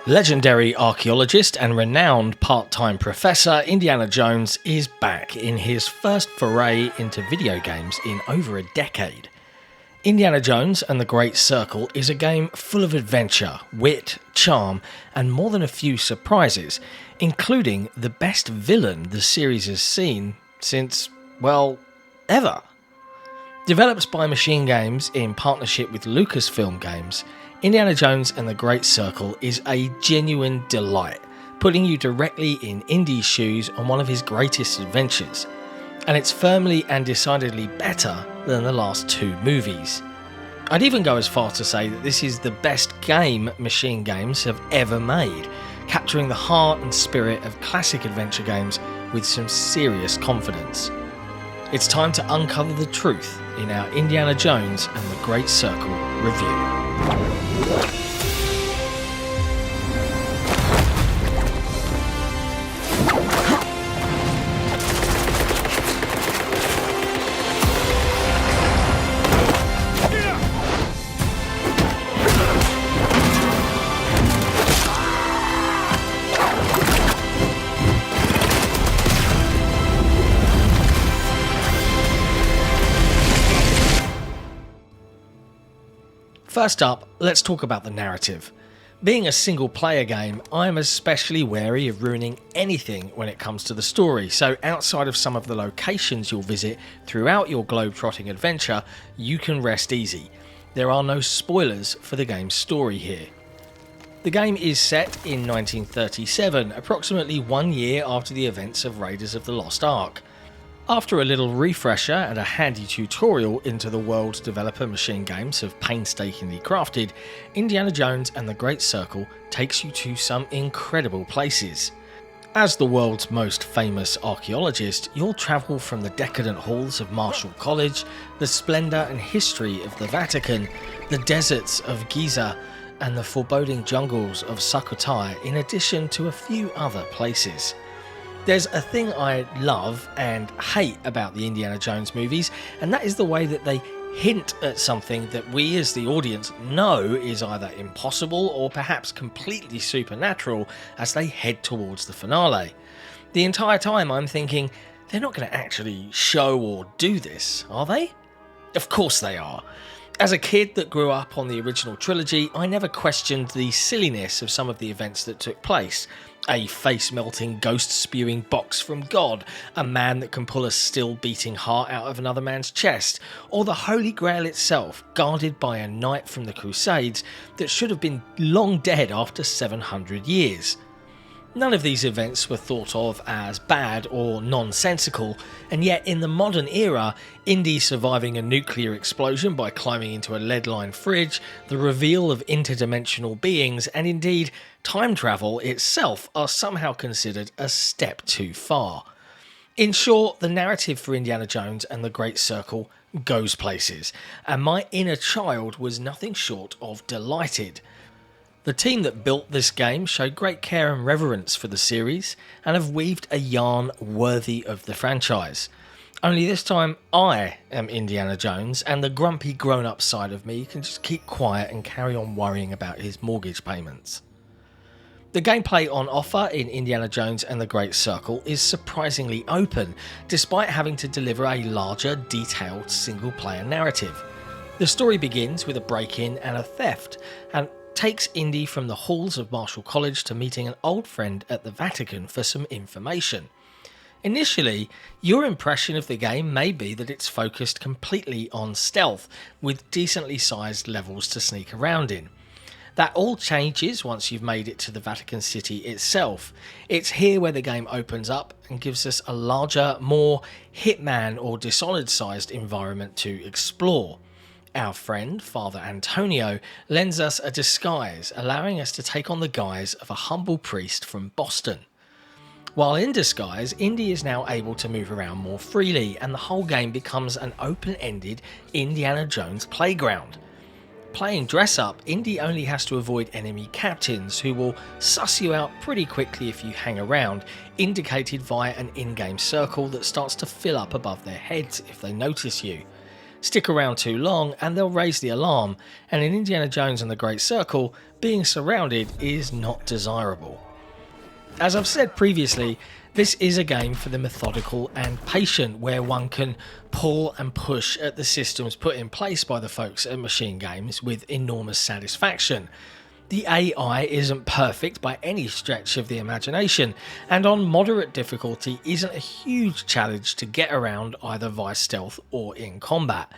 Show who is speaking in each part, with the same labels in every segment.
Speaker 1: Legendary archaeologist and renowned part-time professor Indiana Jones is back in his first foray into video games in over a decade. Indiana Jones and the Great Circle is a game full of adventure, wit, charm, and more than a few surprises, including the best villain the series has seen since, well, ever. Developed by Machine Games in partnership with Lucasfilm Games, Indiana Jones and the Great Circle is a genuine delight, putting you directly in Indy's shoes on one of his greatest adventures. And it's firmly and decidedly better than the last two movies. I'd even go as far to say that this is the best game Machine Games have ever made, capturing the heart and spirit of classic adventure games with some serious confidence. It's time to uncover the truth in our Indiana Jones and the Great Circle review. First up, let's talk about the narrative. Being a single player game, I'm especially wary of ruining anything when it comes to the story, so outside of some of the locations you'll visit throughout your globe-trotting adventure, you can rest easy. There are no spoilers for the game's story here. The game is set in 1937, approximately 1 year after the events of Raiders of the Lost Ark. After a little refresher and a handy tutorial into the world developer Machine Games have painstakingly crafted, Indiana Jones and the Great Circle takes you to some incredible places. As the world's most famous archaeologist, you'll travel from the decadent halls of Marshall College, the splendour and history of the Vatican, the deserts of Giza, and the foreboding jungles of Sukhothai, in addition to a few other places. There's a thing I love and hate about the Indiana Jones movies, and that is the way that they hint at something that we as the audience know is either impossible or perhaps completely supernatural as they head towards the finale. The entire time I'm thinking, they're not going to actually show or do this, are they? Of course they are. As a kid that grew up on the original trilogy, I never questioned the silliness of some of the events that took place. A face-melting, ghost-spewing box from God, a man that can pull a still-beating heart out of another man's chest, or the Holy Grail itself, guarded by a knight from the Crusades that should have been long dead after 700 years. None of these events were thought of as bad or nonsensical, and yet in the modern era, Indy surviving a nuclear explosion by climbing into a lead-lined fridge, the reveal of interdimensional beings, and indeed time travel itself are somehow considered a step too far. In short, the narrative for Indiana Jones and the Great Circle goes places, and my inner child was nothing short of delighted. The team that built this game showed great care and reverence for the series and have weaved a yarn worthy of the franchise. Only this time I am Indiana Jones and the grumpy grown-up side of me can just keep quiet and carry on worrying about his mortgage payments. The gameplay on offer in Indiana Jones and the Great Circle is surprisingly open, despite having to deliver a larger, detailed single-player narrative. The story begins with a break-in and a theft, and takes Indy from the halls of Marshall College to meeting an old friend at the Vatican for some information. Initially, your impression of the game may be that it's focused completely on stealth, with decently sized levels to sneak around in. That all changes once you've made it to the Vatican City itself. It's here where the game opens up and gives us a larger, more Hitman or Dishonored-sized environment to explore. Our friend, Father Antonio, lends us a disguise, allowing us to take on the guise of a humble priest from Boston. While in disguise, Indy is now able to move around more freely, and the whole game becomes an open-ended Indiana Jones playground. Playing dress-up, Indy only has to avoid enemy captains, who will suss you out pretty quickly if you hang around, indicated via an in-game circle that starts to fill up above their heads if they notice you. Stick around too long and they'll raise the alarm, and in Indiana Jones and the Great Circle, being surrounded is not desirable. As I've said previously, this is a game for the methodical and patient, where one can pull and push at the systems put in place by the folks at Machine Games with enormous satisfaction. The AI isn't perfect by any stretch of the imagination, and on moderate difficulty isn't a huge challenge to get around either via stealth or in combat.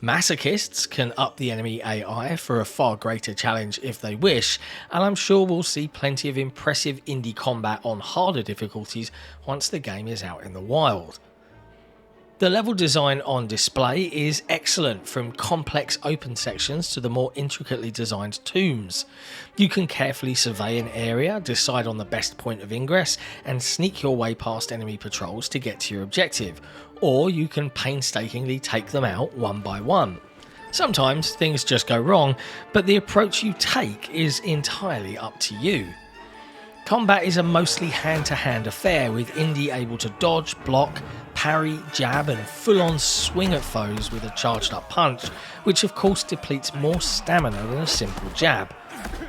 Speaker 1: Masochists can up the enemy AI for a far greater challenge if they wish, and I'm sure we'll see plenty of impressive indie combat on harder difficulties once the game is out in the wild. The level design on display is excellent, from complex open sections to the more intricately designed tombs. You can carefully survey an area, decide on the best point of ingress, and sneak your way past enemy patrols to get to your objective, or you can painstakingly take them out one by one. Sometimes things just go wrong, but the approach you take is entirely up to you. Combat is a mostly hand-to-hand affair, with Indy able to dodge, block, parry, jab and full-on swing at foes with a charged up punch, which of course depletes more stamina than a simple jab.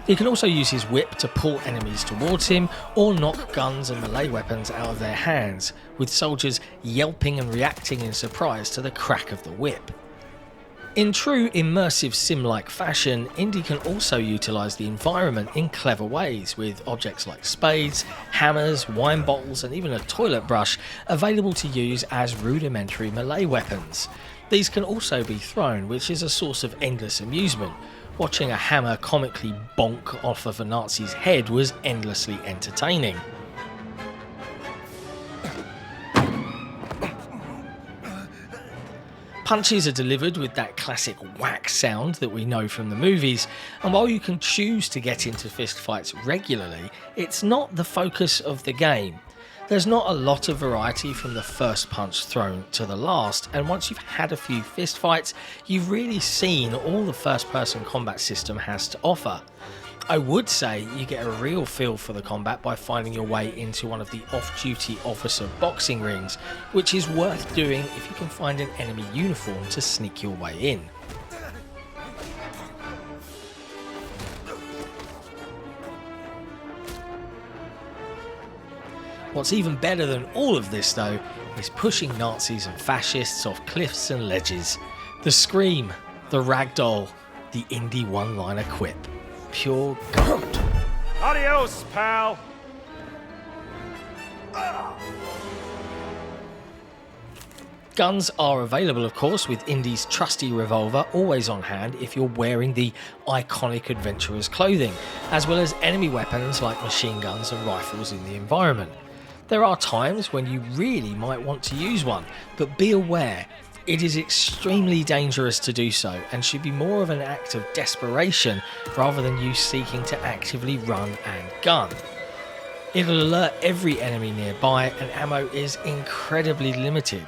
Speaker 1: He can also use his whip to pull enemies towards him, or knock guns and melee weapons out of their hands, with soldiers yelping and reacting in surprise to the crack of the whip. In true immersive sim-like fashion, Indy can also utilise the environment in clever ways, with objects like spades, hammers, wine bottles and even a toilet brush available to use as rudimentary melee weapons. These can also be thrown, which is a source of endless amusement. Watching a hammer comically bonk off of a Nazi's head was endlessly entertaining. Punches are delivered with that classic whack sound that we know from the movies, and while you can choose to get into fistfights regularly, it's not the focus of the game. There's not a lot of variety from the first punch thrown to the last, and once you've had a few fistfights, you've really seen all the first-person combat system has to offer. I would say you get a real feel for the combat by finding your way into one of the off-duty officer boxing rings, which is worth doing if you can find an enemy uniform to sneak your way in. What's even better than all of this though, is pushing Nazis and fascists off cliffs and ledges. The scream, the ragdoll, the indie one-liner quip. Pure gold.
Speaker 2: Adios, pal!
Speaker 1: Guns are available, of course, with Indy's trusty revolver always on hand if you're wearing the iconic adventurer's clothing, as well as enemy weapons like machine guns and rifles in the environment. There are times when you really might want to use one, but be aware, it is extremely dangerous to do so, and should be more of an act of desperation rather than you seeking to actively run and gun. It'll alert every enemy nearby, and ammo is incredibly limited,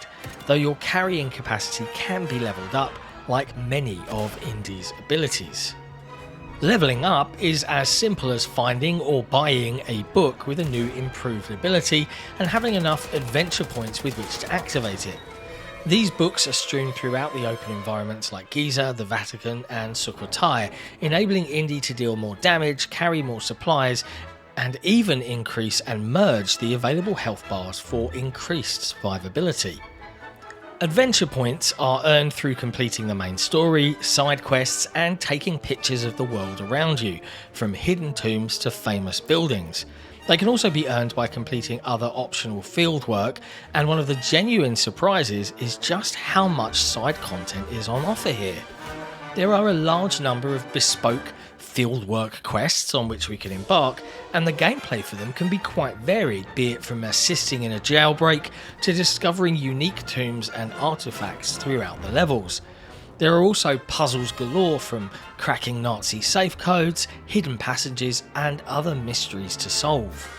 Speaker 1: though your carrying capacity can be leveled up like many of Indy's abilities. Leveling up is as simple as finding or buying a book with a new improved ability and having enough adventure points with which to activate it. These books are strewn throughout the open environments like Giza, the Vatican and Sukhothai, enabling Indy to deal more damage, carry more supplies, and even increase and merge the available health bars for increased survivability. Adventure points are earned through completing the main story, side quests, and taking pictures of the world around you, from hidden tombs to famous buildings. They can also be earned by completing other optional field work, and one of the genuine surprises is just how much side content is on offer here. There are a large number of bespoke fieldwork quests on which we can embark, and the gameplay for them can be quite varied, be it from assisting in a jailbreak to discovering unique tombs and artifacts throughout the levels. There are also puzzles galore, from cracking Nazi safe codes, hidden passages and other mysteries to solve.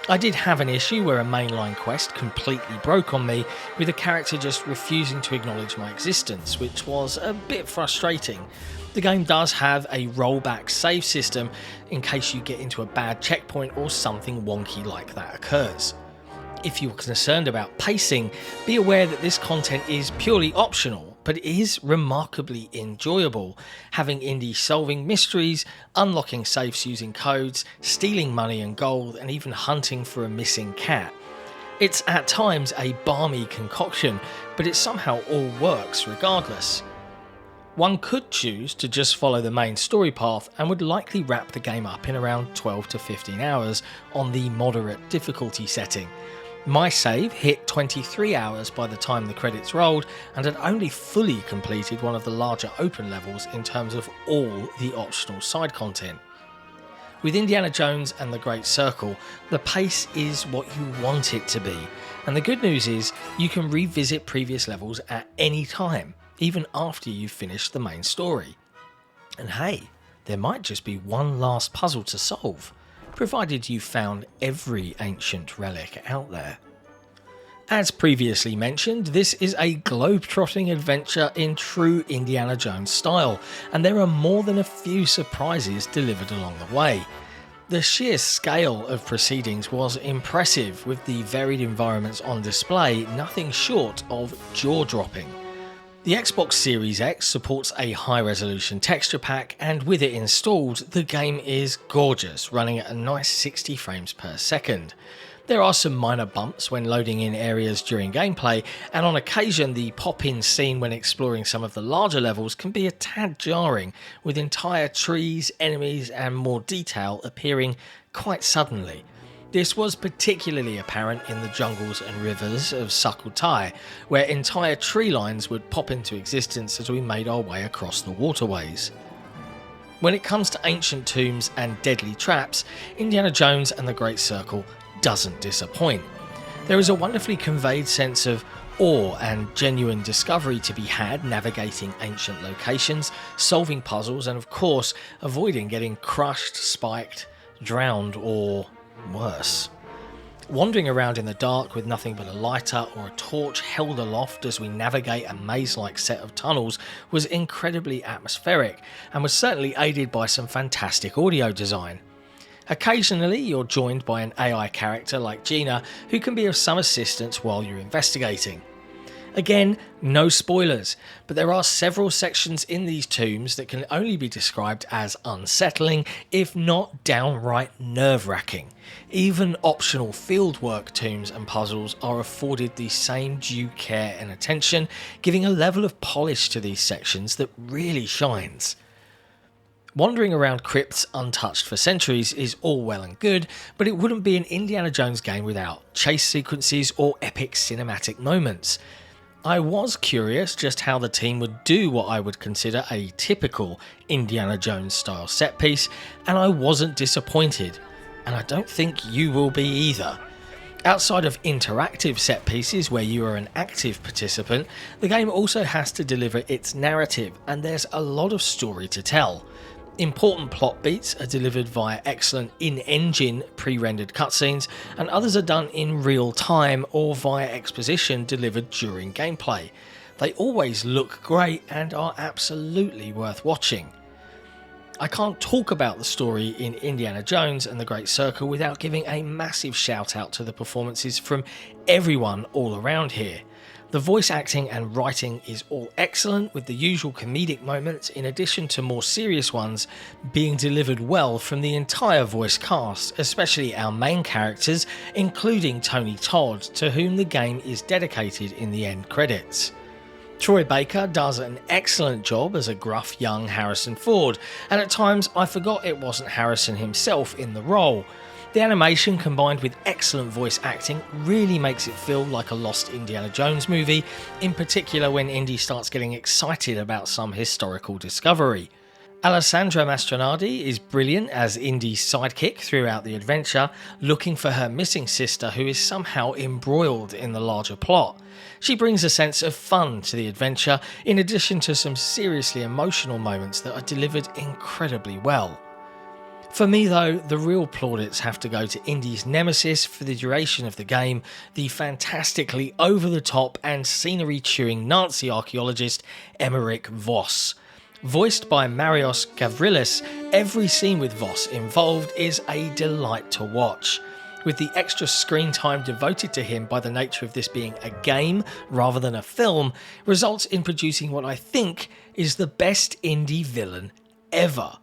Speaker 1: I did have an issue where a mainline quest completely broke on me, with a character just refusing to acknowledge my existence, which was a bit frustrating. The game does have a rollback save system in case you get into a bad checkpoint or something wonky like that occurs. If you're concerned about pacing, be aware that this content is purely optional, but it is remarkably enjoyable, having Indy solving mysteries, unlocking safes using codes, stealing money and gold, and even hunting for a missing cat. It's at times a balmy concoction, but it somehow all works regardless. One could choose to just follow the main story path and would likely wrap the game up in around 12 to 15 hours on the moderate difficulty setting. My save hit 23 hours by the time the credits rolled and had only fully completed one of the larger open levels in terms of all the optional side content. With Indiana Jones and the Great Circle, the pace is what you want it to be, and the good news is you can revisit previous levels at any time, even after you've finished the main story. And hey, there might just be one last puzzle to solve, provided you've found every ancient relic out there. As previously mentioned, this is a globe-trotting adventure in true Indiana Jones style, and there are more than a few surprises delivered along the way. The sheer scale of proceedings was impressive, with the varied environments on display nothing short of jaw-dropping. The Xbox Series X supports a high-resolution texture pack, and with it installed, the game is gorgeous, running at a nice 60 frames per second. There are some minor bumps when loading in areas during gameplay, and on occasion the pop-in scene when exploring some of the larger levels can be a tad jarring, with entire trees, enemies and more detail appearing quite suddenly. This was particularly apparent in the jungles and rivers of Sukhothai, where entire tree lines would pop into existence as we made our way across the waterways. When it comes to ancient tombs and deadly traps, Indiana Jones and the Great Circle doesn't disappoint. There is a wonderfully conveyed sense of awe and genuine discovery to be had navigating ancient locations, solving puzzles, and of course avoiding getting crushed, spiked, drowned, or worse. Wandering around in the dark with nothing but a lighter or a torch held aloft as we navigate a maze-like set of tunnels was incredibly atmospheric and was certainly aided by some fantastic audio design. Occasionally you're joined by an AI character like Gina who can be of some assistance while you're investigating. Again, no spoilers, but there are several sections in these tombs that can only be described as unsettling, if not downright nerve-wracking. Even optional fieldwork tombs and puzzles are afforded the same due care and attention, giving a level of polish to these sections that really shines. Wandering around crypts untouched for centuries is all well and good, but it wouldn't be an Indiana Jones game without chase sequences or epic cinematic moments. I was curious just how the team would do what I would consider a typical Indiana Jones style set piece, and I wasn't disappointed, and I don't think you will be either. Outside of interactive set pieces where you are an active participant, the game also has to deliver its narrative, and there's a lot of story to tell. Important plot beats are delivered via excellent in-engine pre-rendered cutscenes, and others are done in real time or via exposition delivered during gameplay. They always look great and are absolutely worth watching. I can't talk about the story in Indiana Jones and the Great Circle without giving a massive shout out to the performances from everyone all around here. The voice acting and writing is all excellent, with the usual comedic moments in addition to more serious ones being delivered well from the entire voice cast, especially our main characters, including Tony Todd, to whom the game is dedicated in the end credits. Troy Baker does an excellent job as a gruff young Harrison Ford, and at times I forgot it wasn't Harrison himself in the role. The animation combined with excellent voice acting really makes it feel like a lost Indiana Jones movie, in particular when Indy starts getting excited about some historical discovery. Alessandra Mastronardi is brilliant as Indy's sidekick throughout the adventure, looking for her missing sister who is somehow embroiled in the larger plot. She brings a sense of fun to the adventure, in addition to some seriously emotional moments that are delivered incredibly well. For me though, the real plaudits have to go to Indy's nemesis for the duration of the game, the fantastically over-the-top and scenery-chewing Nazi archaeologist Emmerich Voss. Voiced by Marios Gavrilis, every scene with Voss involved is a delight to watch. with the extra screen time devoted to him by the nature of this being a game rather than a film, results in producing what I think is the best indie villain ever.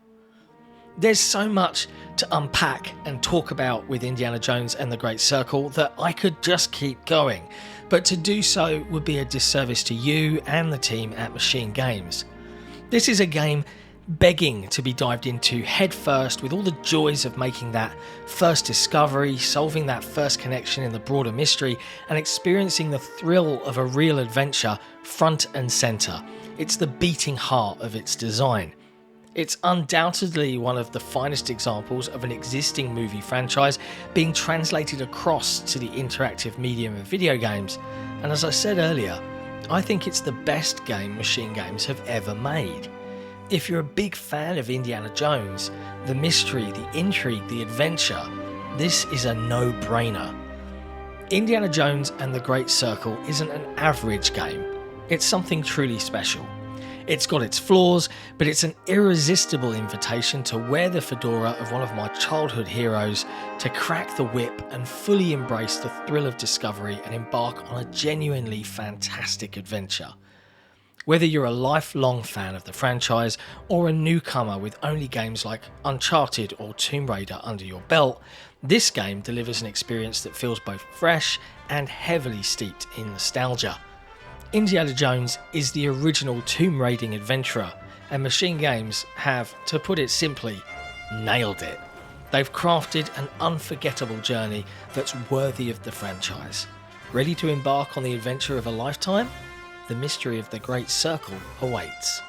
Speaker 1: There's so much to unpack and talk about with Indiana Jones and the Great Circle that I could just keep going, but to do so would be a disservice to you and the team at Machine Games. This is a game begging to be dived into head first, with all the joys of making that first discovery, solving that first connection in the broader mystery, and experiencing the thrill of a real adventure front and centre. It's the beating heart of its design. It's undoubtedly one of the finest examples of an existing movie franchise being translated across to the interactive medium of video games, and as I said earlier, I think it's the best game Machine Games have ever made. If you're a big fan of Indiana Jones, the mystery, the intrigue, the adventure, this is a no-brainer. Indiana Jones and the Great Circle isn't an average game, it's something truly special. It's got its flaws, but it's an irresistible invitation to wear the fedora of one of my childhood heroes, to crack the whip and fully embrace the thrill of discovery and embark on a genuinely fantastic adventure. Whether you're a lifelong fan of the franchise or a newcomer with only games like Uncharted or Tomb Raider under your belt, this game delivers an experience that feels both fresh and heavily steeped in nostalgia. Indiana Jones is the original tomb raiding adventurer, and Machine Games have, to put it simply, nailed it. They've crafted an unforgettable journey that's worthy of the franchise. Ready to embark on the adventure of a lifetime? The mystery of the Great Circle awaits.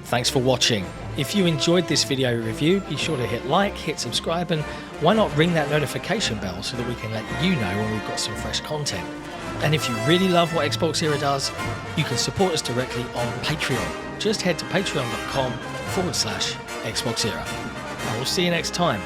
Speaker 1: Thanks for watching. If you enjoyed this video review, be sure to hit like, hit subscribe, and why not ring that notification bell so that we can let you know when we've got some fresh content. And if you really love what XboxEra does, you can support us directly on Patreon. Just head to patreon.com/XboxEra. And we'll see you next time.